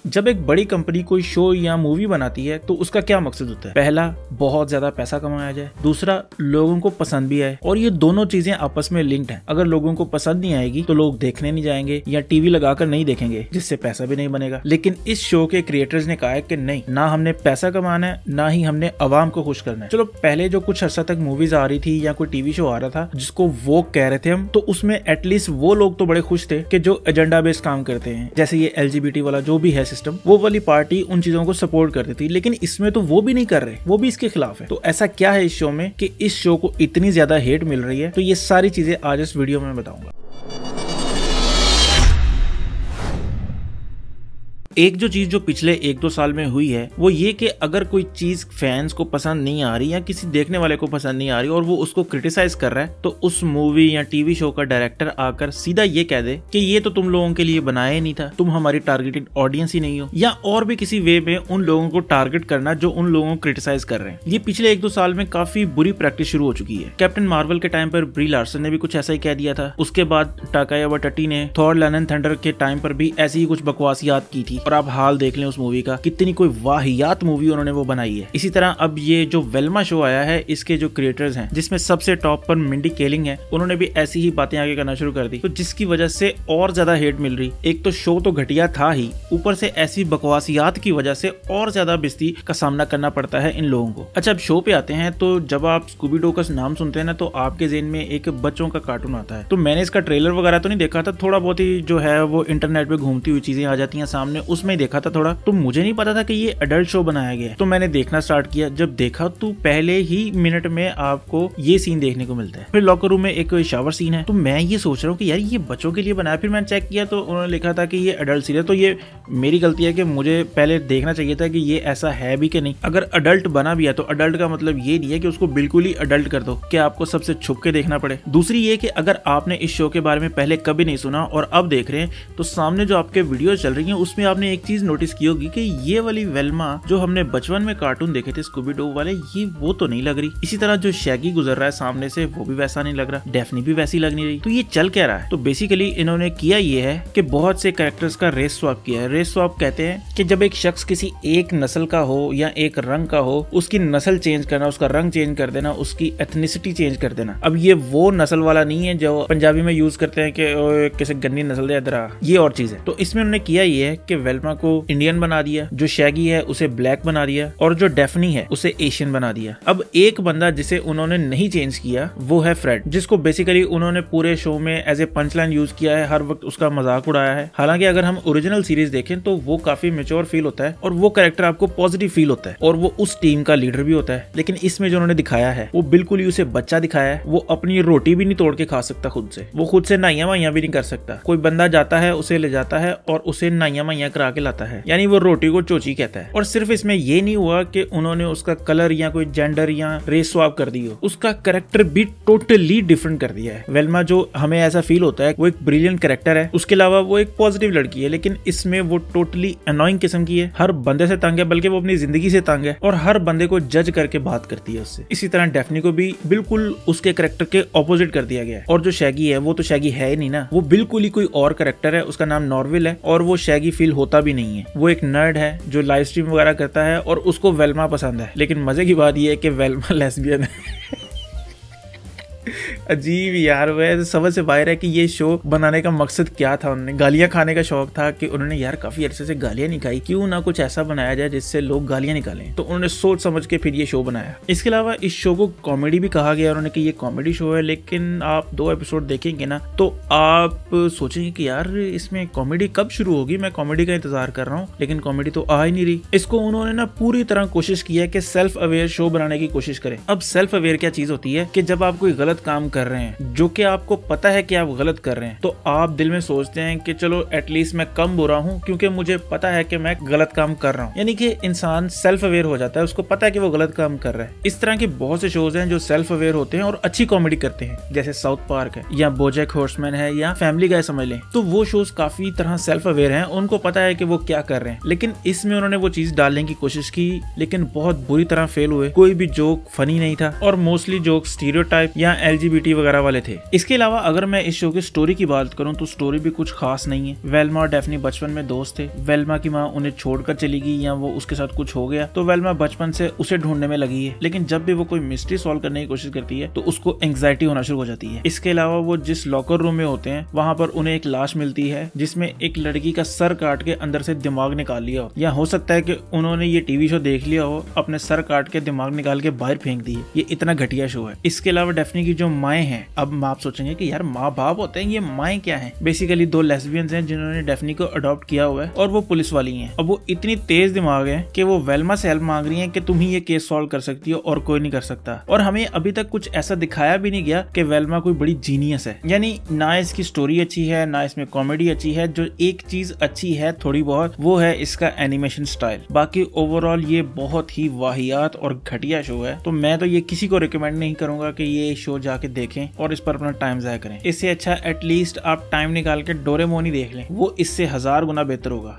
जब एक बड़ी कंपनी कोई शो या मूवी बनाती है तो उसका क्या मकसद होता है? पहला, बहुत ज्यादा पैसा कमाया जाए, दूसरा लोगों को पसंद भी आए, और ये दोनों चीजें आपस में लिंक्ड हैं। अगर लोगों को पसंद नहीं आएगी तो लोग देखने नहीं जाएंगे या टीवी लगाकर नहीं देखेंगे, जिससे पैसा भी नहीं बनेगा। लेकिन इस शो के क्रिएटर्स ने कहा है कि नहीं, ना हमने पैसा कमाना है, ना ही हमने अवाम को खुश करना है। चलो, पहले जो कुछ अर्सा तक मूवीज आ रही थी या कोई टीवी शो आ रहा था जिसको वो कह रहे थे हम, तो उसमें एटलीस्ट वो लोग तो बड़े खुश थे कि जो एजेंडा बेस्ड काम करते हैं, जैसे ये LGBT वाला जो भी है सिस्टम, वो वाली पार्टी उन चीजों को सपोर्ट करती थी। लेकिन इसमें तो वो भी नहीं कर रहे, वो भी इसके खिलाफ है। तो ऐसा क्या है इस शो में कि इस शो को इतनी ज्यादा हेट मिल रही है? तो ये सारी चीजें आज इस वीडियो में बताऊंगा। एक जो चीज जो पिछले 1-2 साल में हुई है वो ये कि अगर कोई चीज फैंस को पसंद नहीं आ रही या किसी देखने वाले को पसंद नहीं आ रही और वो उसको क्रिटिसाइज कर रहा है, तो उस मूवी या टीवी शो का डायरेक्टर आकर सीधा ये कह दे कि ये तो तुम लोगों के लिए बनाया ही नहीं था, तुम हमारी टारगेटेड ऑडियंस ही नहीं हो, या और भी किसी वे में उन लोगों को टारगेट करना जो उन लोगों को क्रिटिसाइज कर रहे हैं। ये पिछले 1-2 साल में काफी बुरी प्रैक्टिस शुरू हो चुकी है। कैप्टन मार्वल के टाइम पर ब्री लार्सन ने भी कुछ ऐसा ही कह दिया था। उसके बाद टाकाया वाइटिटी ने थॉर लव एंड थंडर के टाइम पर भी ऐसी ही कुछ बकवासियात की थी, और आप हाल देख लें उस मूवी का, कितनी कोई वाहियात मूवी उन्होंने वो बनाई है। इसी तरह अब ये जो वेल्मा शो आया है, इसके जो क्रिएटर्स हैं, जिसमें सबसे टॉप पर मिंडी केलिंग है, उन्होंने भी ऐसी ही बातें आगे करना शुरू कर दी, तो जिसकी वजह से और ज्यादा हेट मिल रही। एक तो शो तो घटिया था ही, ऊपर से ऐसी बकवासियात की वजह से और ज्यादा बेइज्जती का सामना करना पड़ता है इन लोगों को। अच्छा, अब शो पे आते हैं, तो जब आप स्कूबी डू का नाम सुनते हैं ना, तो आपके ज़हन में एक बच्चों का कार्टून आता है। तो मैंने इसका ट्रेलर वगैरह तो नहीं देखा था, थोड़ा बहुत ही जो है वो इंटरनेट पे घूमती हुई चीजें आ जाती हैं सामने, उसमें ही देखा था थोड़ा। तो मुझे नहीं पता था कि ये एडल्ट शो बनाया गया है, तो मैंने देखना स्टार्ट किया। जब देखा तो पहले ही मिनट में आपको ये सीन देखने को मिलता है। फिर लॉकर रूम में एक शावर सीन है, तो मैं ये सोच रहा हूँ कि यार ये बच्चों के लिए बनाया। फिर मैंने चेक किया तो उन्होंने लिखा था कि ये एडल्ट सीन है। तो ये मेरी गलती है कि मुझे पहले देखना चाहिए था कि ये ऐसा है भी कि नहीं। अगर अडल्ट बना भी है तो अडल्ट का मतलब ये नहीं है कि उसको बिल्कुल ही अडल्ट कर दो, कि आपको सबसे छुप के देखना पड़े। दूसरी ये कि अगर आपने इस शो के बारे में पहले कभी नहीं सुना और अब देख रहे हैं, तो सामने जो आपके वीडियो चल रही है उसमें आपने एक चीज नोटिस की होगी कि ये वाली वेल्मा जो हमने बचपन में कार्टून देखे थे स्कूबी डू वाले, ये वो तो नहीं लग रही। इसी तरह जो शैगी गुजर रहा है सामने से, वो भी वैसा नहीं लग रहा, डेफनी भी वैसी लग नहीं रही। तो ये चल क्या रहा है? तो बेसिकली इन्होंने किया ये है कि बहुत से कैरेक्टर्स का रेस स्वैप किया है। रेस स्वैप कहते हैं कि जब एक शख्स किसी एक नस्ल का हो या एक रंग का हो, उसकी नस्ल चेंज करना, उसका रंग चेंज कर देना, उसकी एथनिसिटी चेंज कर देना। अब ये वो नस्ल वाला नहीं है जो पंजाबी में यूज करते हैं कि किसी गन्नी नस्ल दे इधर आ, ये और चीज है। तो इसमें उन्होंने किया ये है कि वेल्मा को इंडियन बना दिया, जो शैगी है उसे ब्लैक बना दिया, और जो डेफनी है उसे एशियन बना दिया। अब एक बंदा जिसे उन्होंने नहीं चेंज किया वो है फ्रेड, जिसको बेसिकली उन्होंने पूरे शो में एज ए पंचलाइन यूज किया है, हर वक्त उसका मजाक उड़ाया है। हालांकि अगर हम ओरिजिनल सीरीज देखें तो वो काफी मेच्योर फील होता है और वो कैरेक्टर आपको पॉजिटिव फील होता है और वो उस टीम का लीडर भी होता है। लेकिन इसमें जो उन्होंने दिखाया है वो बिल्कुल ही उसे बच्चा दिखाया है। वो अपनी रोटी भी नहीं तोड़ के खा सकता खुद से, वो खुद से नाइया माइया भी नहीं कर सकता। कोई बंदा जाता है, उसे ले जाता है और उसे नाइया माइया करा के लाता है, यानी वो रोटी को चोची कहता है। और सिर्फ इसमें ये नहीं हुआ कि उन्होंने उसका कलर या कोई जेंडर या रेस स्वैप कर दी हो, उसका कैरेक्टर भी टोटली डिफरेंट कर दिया है। वेल्मा जो हमें ऐसा फील होता है वो एक ब्रिलियंट कैरेक्टर है, उसके अलावा वो एक पॉजिटिव लड़की है, लेकिन इसमें वो टोटली अनोइंग किस्म की है। हर बंदे से तंग है, बल्कि वो अपनी जिंदगी से तंग है और हर बंदे को जज करके बात करती है उससे। इसी तरह डेफनी को भी बिल्कुल उसके कैरेक्टर के ऑपोजिट कर दिया गया है। और जो शैगी है वो तो शैगी है ही नहीं ना, वो बिल्कुल ही कोई और कैरेक्टर है, उसका नाम नॉर्विल है और वो शैगी फील होता भी नहीं है। वो एक नर्ड है जो लाइव स्ट्रीम वगैरह करता है और उसको वेल्मा पसंद है। लेकिन मजे की बात यह है कि वेल्मा लेस्बियन है। अजीब यार, वह समझ से बाहर है कि ये शो बनाने का मकसद क्या था। उन्होंने गालियां खाने का शौक था कि उन्होंने यार काफी अरसे से गालियां नहीं खाई, क्यों ना कुछ ऐसा बनाया जाए जिससे लोग गालियां निकालें। तो उन्होंने सोच समझ के फिर ये शो बनाया। इसके अलावा इस शो को कॉमेडी भी कहा गया उन्होंने कि ये कॉमेडी शो है, लेकिन आप 2 एपिसोड देखेंगे ना तो आप सोचेंगे कि यार इसमें कॉमेडी कब शुरू होगी, मैं कॉमेडी का इंतजार कर रहा हूँ, लेकिन कॉमेडी तो आ ही नहीं रही। इसको उन्होंने ना पूरी तरह कोशिश की है कि सेल्फ अवेयर शो बनाने की कोशिश करें। अब सेल्फ अवेयर क्या चीज होती है कि जब आप कोई गलत काम कर रहे हैं जो कि आपको पता है कि आप गलत कर रहे हैं, तो आप दिल में सोचते हैं कि चलो एटलीस्ट मैं कम बुरा हूं क्योंकि मुझे पता है कि मैं गलत काम कर रहा हूं। यानी कि इंसान सेल्फ अवेयर हो जाता है, उसको पता है कि वो गलत काम कर रहा है। इस तरह के बहुत से शोज हैं जो सेल्फ अवेयर होते हैं और अच्छी कॉमेडी करते हैं, जैसे साउथ पार्क है या बोजैक हॉर्समैन है या फैमिली गाय समझ लें। तो वो शोज काफी तरह सेल्फ अवेयर हैं, उनको पता है कि वो क्या कर रहे हैं। लेकिन इसमें उन्होंने वो चीज डालने की कोशिश की, लेकिन बहुत बुरी तरह फेल हुए। कोई भी जोक फनी नहीं था और मोस्टली जोक स्टीरियोटाइप या LGBT डिसेबिलिटी वगैरह वाले थे। इसके अलावा अगर मैं इस शो की स्टोरी की बात करूं तो स्टोरी भी कुछ खास नहीं है। वेल्मा और डेफनी बचपन में दोस्त थे। वेल्मा की माँ उन्हें छोड़कर चली गई या वो उसके साथ कुछ हो गया तो वेल्मा बचपन से उसे ढूंढने में लगी है, लेकिन जब भी वो कोई मिस्ट्री सॉल्व करने की कोशिश करती है तो उसको एंग्जाइटी होना शुरू हो जाती है। इसके अलावा वो जिस लॉकर रूम में होते हैं वहाँ पर उन्हें एक लाश मिलती है जिसमें एक लड़की का सर काट के अंदर से दिमाग निकाल लिया हो, या हो सकता है कि उन्होंने ये टीवी शो देख लिया हो, अपने सर काट के दिमाग निकाल के बाहर फेंक दिए। ये इतना घटिया शो है। इसके अलावा डेफनी की जो माएँ हैं, अब आप सोचेंगे कि यार माँ बाप होते हैं, ये माएँ क्या हैं? बेसिकली दो लेस्बियंस हैं जिन्होंने डेफनी को अडॉप्ट किया हुआ है और वो पुलिस वाली हैं। अब वो इतनी तेज दिमाग है कि वो वेल्मा से हेल्प मांग रही हैं कि तुम ही ये केस सॉल्व कर सकती हो और कोई नहीं कर सकता। और हमें अभी तक कुछ ऐसा दिखाया भी नहीं गया कि वेल्मा कोई बड़ी जीनियस है। यानी ना इसकी स्टोरी अच्छी है, ना इसमें कॉमेडी अच्छी है। जो एक चीज अच्छी है थोड़ी बहुत, वो है इसका एनिमेशन स्टाइल। बाकी ओवरऑल ये बहुत ही वाहियात और घटिया शो है। तो मैं तो ये किसी को रिकमेंड नहीं करूंगा कि ये शो जाके देखें और इस पर अपना टाइम जाया करें। इससे अच्छा एटलीस्ट आप टाइम निकाल के डोरेमोन ही देख लें, वो इससे 1000 गुना बेहतर होगा।